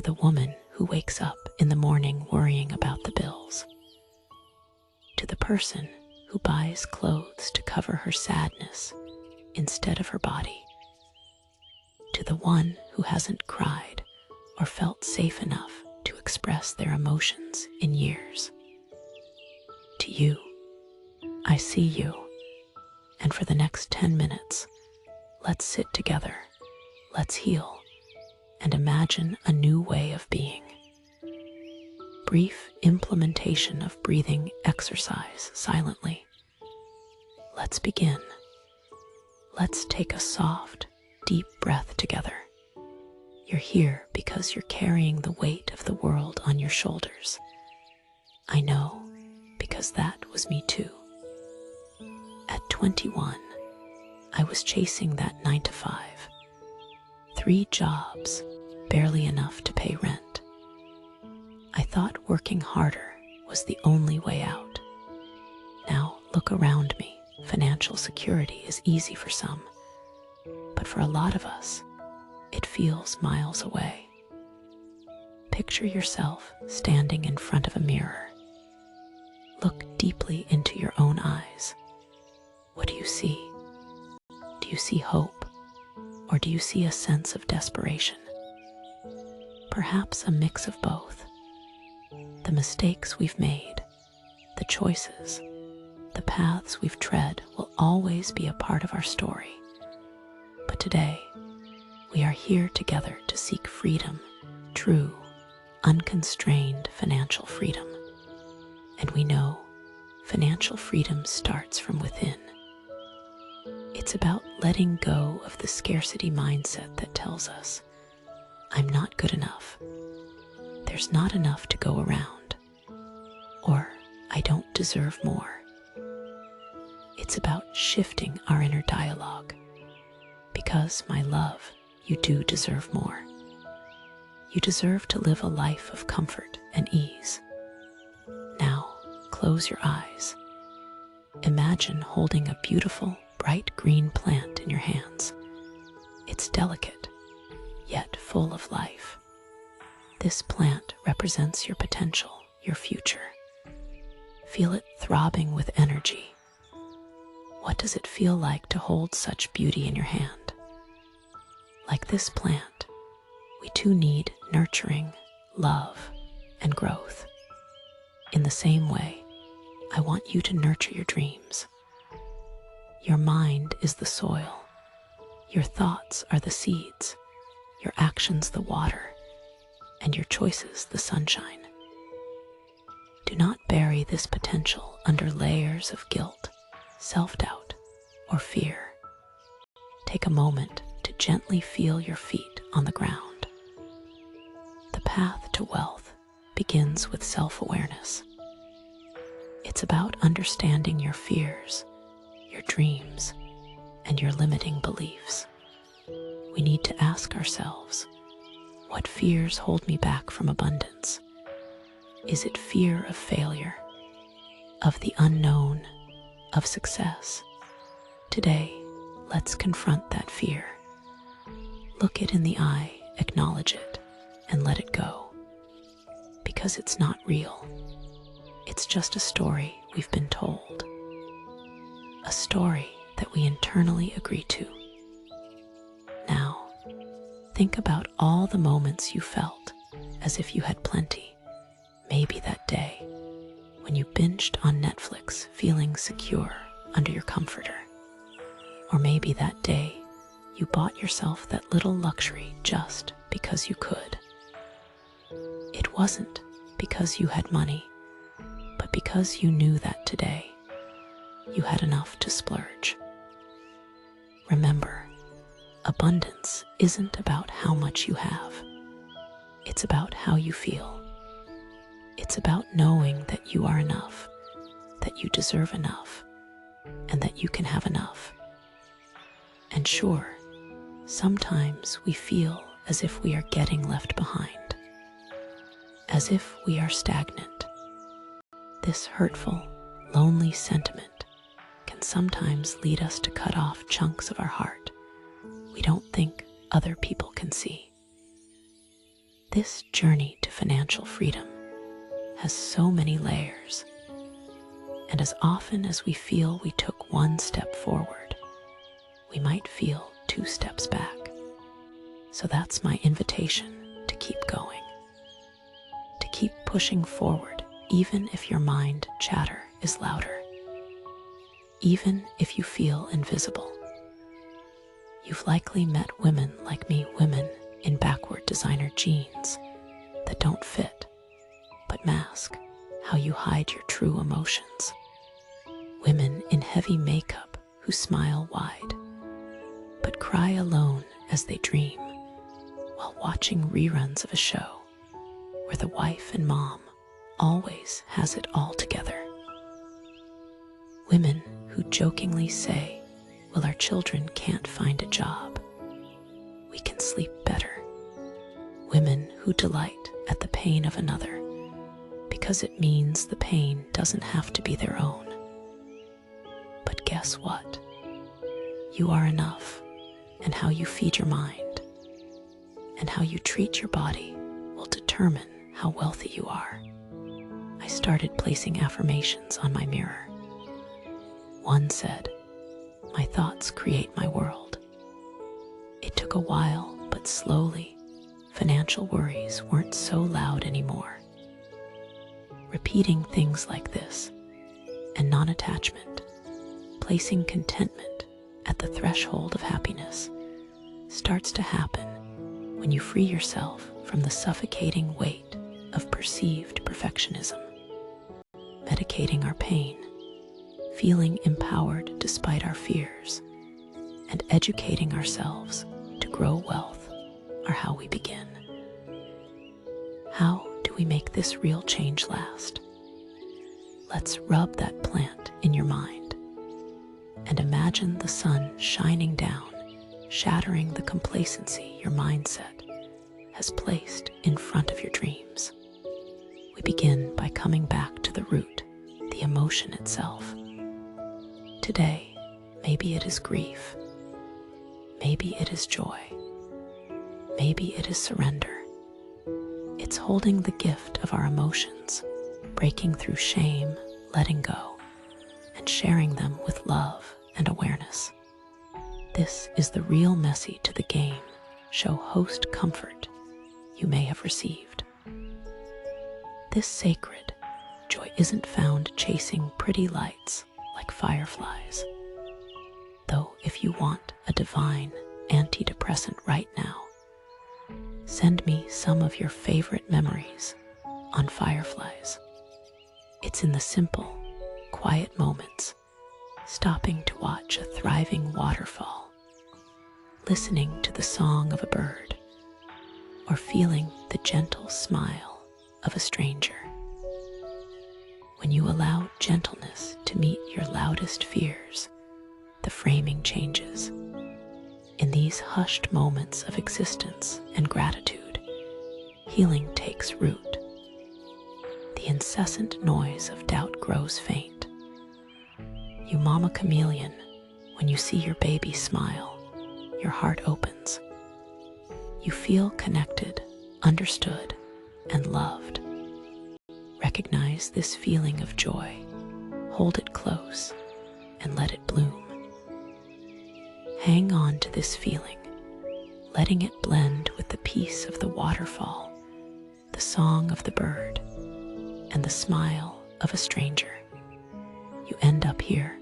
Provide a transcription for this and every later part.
the woman who wakes up in the morning worrying about the bills, to the person who buys clothes to cover her sadness instead of her body, to the one who hasn't cried or felt safe enough to express their emotions in years. To you, I see you, and for the next 10 minutes, let's sit together, let's heal, and imagine a new way of being. Brief implementation of breathing exercise silently. Let's begin. Let's take a soft, deep breath together. You're here because you're carrying the weight of the world on your shoulders. I know, because that was me too. At 21, I was chasing that 9-to-5. 3 jobs, barely enough to pay rent. I thought working harder was the only way out. Now look around me. Financial security is easy for some, but for a lot of us, it feels miles away. Picture yourself standing in front of a mirror. Look deeply into your own eyes. What do you see? Do you see hope, or do you see a sense of desperation? Perhaps a mix of both. The mistakes we've made, the choices, the paths we've tread will always be a part of our story. But today, we are here together to seek freedom, true, unconstrained financial freedom. And we know financial freedom starts from within. It's about letting go of the scarcity mindset that tells us, I'm not good enough, there's not enough to go around, or I don't deserve more. It's about shifting our inner dialogue. Because, my love, you do deserve more. You deserve to live a life of comfort and ease. Now, close your eyes. Imagine holding a beautiful, bright green plant in your hands. It's delicate, yet full of life. This plant represents your potential, your future. Feel it throbbing with energy. What does it feel like to hold such beauty in your hand? Like this plant, we too need nurturing, love, and growth. In the same way, I want you to nurture your dreams. Your mind is the soil. Your thoughts are the seeds. Your actions the water. And your choices the sunshine. Do not bury this potential under layers of guilt, self-doubt, or fear. Take a moment to gently feel your feet on the ground. The path to wealth begins with self-awareness. It's about understanding your fears, your dreams, and your limiting beliefs. We need to ask ourselves, what fears hold me back from abundance? Is it fear of failure, of the unknown, of success? Today, let's confront that fear. Look it in the eye, acknowledge it, and let it go. Because it's not real. It's just a story we've been told. A story that we internally agree to. Now, think about all the moments you felt as if you had plenty. Maybe that day when you binged on Netflix feeling secure under your comforter. Or maybe that day you bought yourself that little luxury just because you could. It wasn't because you had money, but because you knew that today you had enough to splurge. Remember, abundance isn't about how much you have. It's about how you feel. It's about knowing that you are enough, that you deserve enough, and that you can have enough. And sure, sometimes we feel as if we are getting left behind, as if we are stagnant. This hurtful, lonely sentiment can sometimes lead us to cut off chunks of our heart we don't think other people can see. This journey to financial freedom has so many layers, and as often as we feel we took one step forward, we might feel 2 steps back. So that's my invitation to keep going, to keep pushing forward, even if your mind chatter is louder, even if you feel invisible. You've likely met women like me, women in backward designer jeans that don't fit, but mask how you hide your true emotions. Women in heavy makeup who smile wide, but cry alone as they dream while watching reruns of a show where the wife and mom always has it all together. Women who jokingly say, well, our children can't find a job, we can sleep better. Women who delight at the pain of another because it means the pain doesn't have to be their own. But guess what? You are enough, and how you feed your mind and how you treat your body will determine how wealthy you are. I started placing affirmations on my mirror. One said, "My thoughts create my world." It took a while, but slowly, financial worries weren't so loud anymore. Repeating things like this, and non-attachment, placing contentment at the threshold of happiness, starts to happen when you free yourself from the suffocating weight of perceived perfectionism, medicating our pain, feeling empowered despite our fears, and educating ourselves to grow wealth are how we begin. How do we make this real change last? Let's rub that plant in your mind and imagine the sun shining down, shattering the complacency your mindset has placed in front of your dreams. We begin by coming back to the root, the emotion itself. Today, maybe it is grief, maybe it is joy, maybe it is surrender. It's holding the gift of our emotions, breaking through shame, letting go, and sharing them with love and awareness. This is the real Messi to the game. Show host comfort you may have received. This sacred joy isn't found chasing pretty lights like fireflies. Though if you want a divine antidepressant right now, send me some of your favorite memories on fireflies. It's in the simple, quiet moments, stopping to watch a thriving waterfall, listening to the song of a bird, or feeling the gentle smile of a stranger. When you allow gentleness to meet your loudest fears, the framing changes. In these hushed moments of existence and gratitude, healing takes root. The incessant noise of doubt grows faint. You mama chameleon, when you see your baby smile, your heart opens. You feel connected, understood, and loved. Recognize this feeling of joy, hold it close, and let it bloom. Hang on to this feeling, letting it blend with the peace of the waterfall, the song of the bird, and the smile of a stranger. You end up here.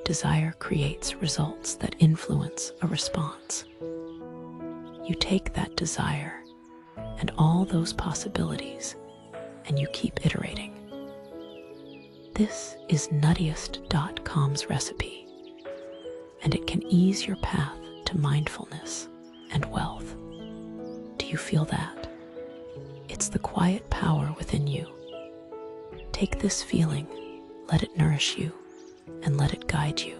Desire creates results that influence a response. You take that desire and all those possibilities, and you keep iterating. This is nuttiest.com's recipe, and it can ease your path to mindfulness and wealth. Do you feel that? It's the quiet power within you. Take this feeling, let it nourish you, and let it guide you.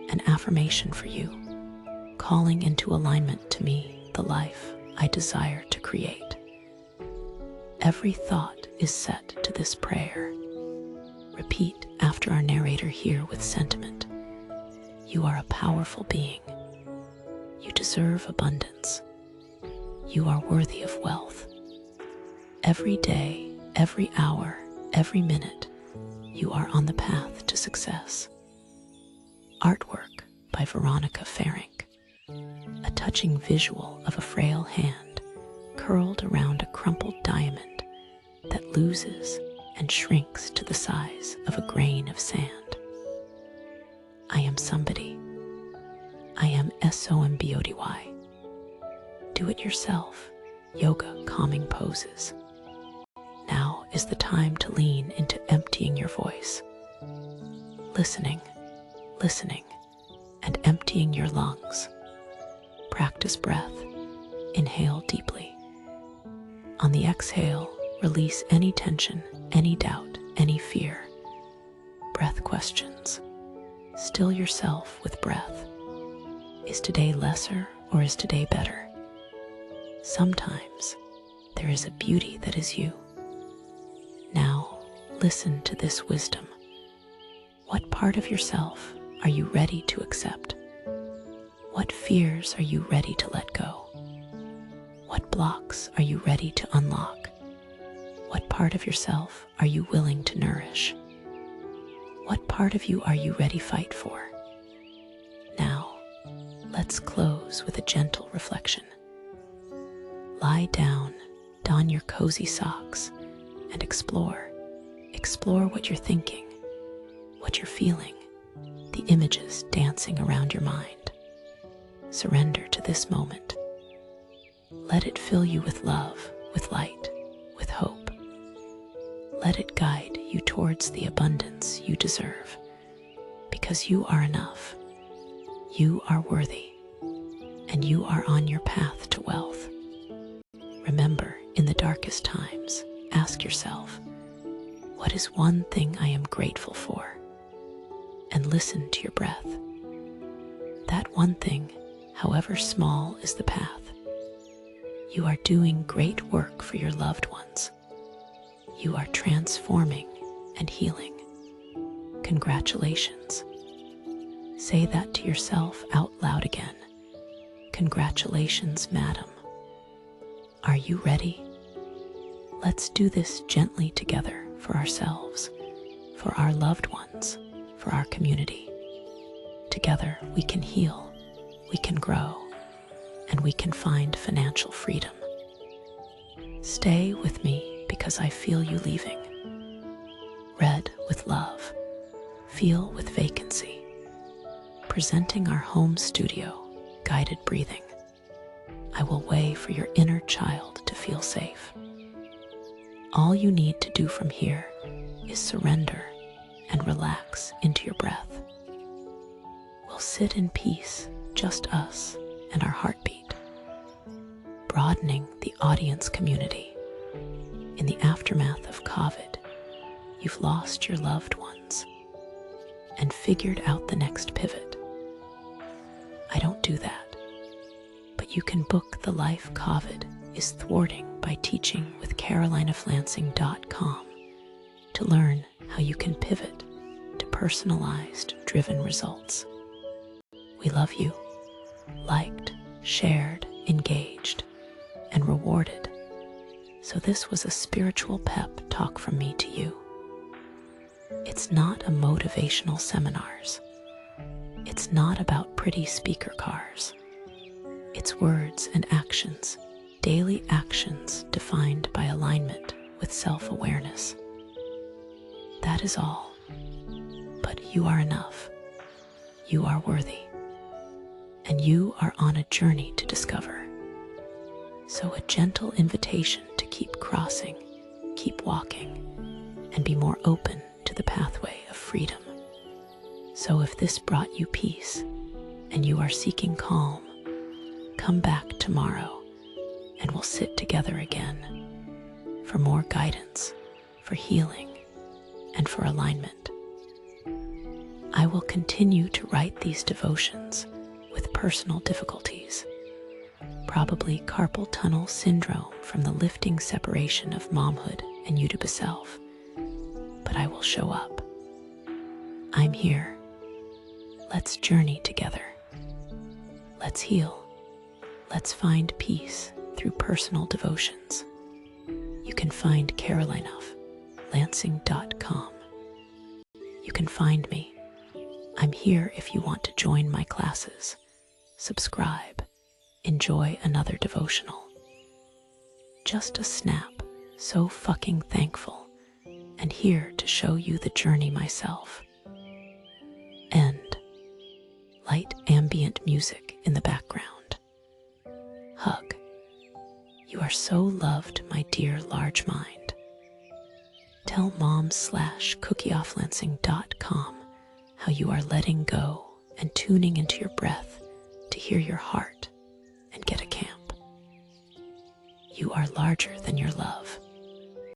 An affirmation for you, calling into alignment to me the life I desire to create. Every thought is set to this prayer. Repeat after our narrator here with sentiment. You are a powerful being. You deserve abundance. You are worthy of wealth. Every day, every hour, every minute, you are on the path to success. Artwork by Veronica Ferenc, a touching visual of a frail hand curled around a crumpled diamond that loses and shrinks to the size of a grain of sand. I am somebody. I am SOMBODY. Do it yourself, yoga calming poses. Now is the time to lean into emptying your voice. Listening, and emptying your lungs. Practice breath. Inhale deeply. On the exhale, release any tension, any doubt, any fear. Breath questions. Still yourself with breath. Is today lesser or is today better? Sometimes there is a beauty that is you. Now listen to this wisdom. What part of yourself are you ready to accept? What fears are you ready to let go? What blocks are you ready to unlock? What part of yourself are you willing to nourish? What part of you are you ready to fight for? Now, let's close with a gentle reflection. Lie down, don your cozy socks, and explore. Explore what you're thinking, what you're feeling, the images dancing around your mind. Surrender to this moment. Let it fill you with love, with light, with hope. Let it guide you towards the abundance you deserve, because you are enough. You are worthy, and you are on your path to wealth. Remember, in the darkest times, ask yourself, what is one thing I am grateful for? And listen to your breath. That one thing, however small, is the path. You are doing great work for your loved ones. You are transforming and healing. Congratulations. Say that to yourself out loud again. Congratulations, madam. Are you ready? Let's do this gently together for ourselves, for our loved ones, for our community. Together we can heal, we can grow, and we can find financial freedom. Stay with me because I feel you leaving. Read with love, feel with vacancy. Presenting our home studio, guided breathing. I will weigh for your inner child to feel safe. All you need to do from here is surrender and relax into your breath. We'll sit in peace, just us and our heartbeat, broadening the audience community. In the aftermath of COVID, you've lost your loved ones and figured out the next pivot. I don't do that. But you can book the life COVID is thwarting by teaching with carolinaflansing.com to learn how you can pivot to personalized, driven results. We love you, liked, shared, engaged, and rewarded. So this was a spiritual pep talk from me to you. It's not a motivational seminars. It's not about pretty speaker cars. It's words and actions, daily actions defined by alignment with self-awareness. That is all. But you are enough. You are worthy. And you are on a journey to discover. So a gentle invitation to keep crossing, keep walking, and be more open to the pathway of freedom. So if this brought you peace and you are seeking calm, come back tomorrow and we'll sit together again for more guidance, for healing, and for alignment. I will continue to write these devotions with personal difficulties, probably carpal tunnel syndrome from the lifting separation of momhood and Utuba self, but I will show up. I'm here. Let's journey together. Let's heal. Let's find peace through personal devotions. You can find Caroline of Lansing.com. You can find me. I'm here if you want to join my classes. Subscribe. Enjoy another devotional. Just a snap, so fucking thankful, and here to show you the journey myself. End. Light ambient music in the background. Hug. You are so loved, my dear large mind. Tell mom/cookieofflansing.com how you are letting go and tuning into your breath to hear your heart and get a camp. You are larger than your love.